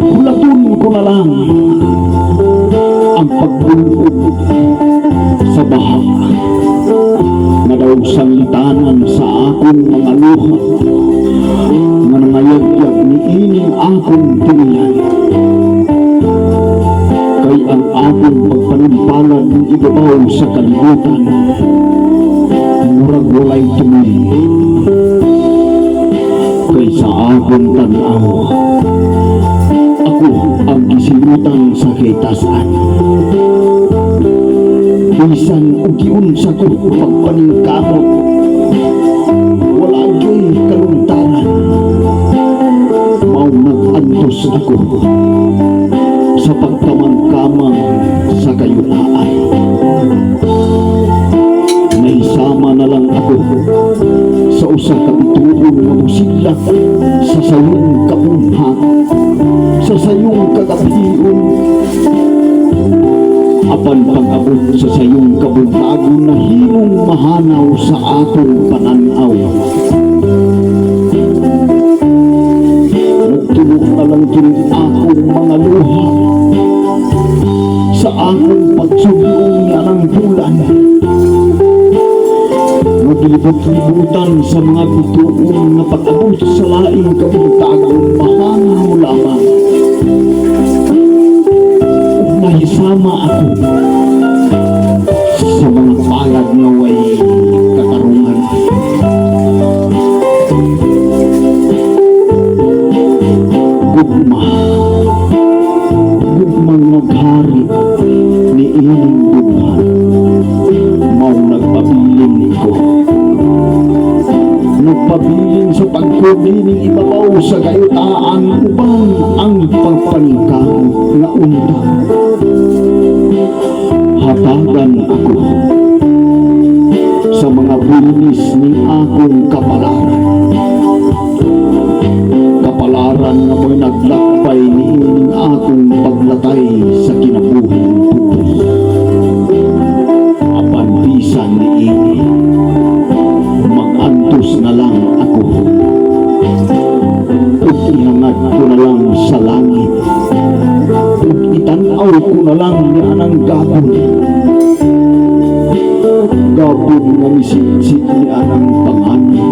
Hulaton ko na lang ang pagbulog sa baha na daw sanglitanan sa akong mga luha nga nangayagyag ni ining akong tinihan. Kay ang akong pagpanimpalad ng ibabaw sa kalibutan murag walay tumili. Kay sa akong tanaw ako ang gisimutan sa kitasan. Bisan ugiunsa ko pagpaningkamot, wala kay kaluntaran. Mao nag-antos ako sa pagkamangkamang sa kayutaan. Naisama na lang ako sa usa ka bituon nga musilak sa sayong kapunha, sa sayong kagabion. Apan pag-abot sa sayong kabuntagon na himong mahanaw sa akong pananaw. Nagtulog na lang kini akong mga luha sa akong pagsubyong niya ng bulan. Naglibot-libutan sa mga bituon na pag-abot sa laing kabuntagon mahanaw lamang. Nahisama ako sa mga palad na way katarungan. Gugmang naghari ni ining buwan, mau nagpabilin ko. Nagpabilin sa pagkubining ibabaw sa kayutaan upang ang pagpaningkamot nga unta. Hatagan ako sa mga bulinis ni akong kapalaran. Kapalaran na mo'y naglakbay ni ining akong paglatay sa kinabuhing pupos. Apan bisan ni ini, mag-antos na lang ako. Ug ihangad ko na lang sa langit. Ug itanaw ko na lang ni anang gabon. Gabon nga misitsik ni anang pangani.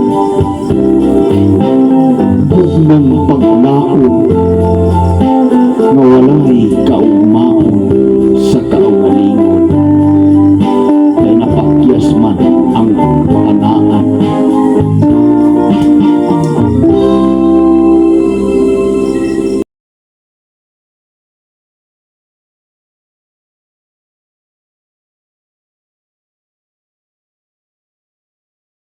Bugmang paglaon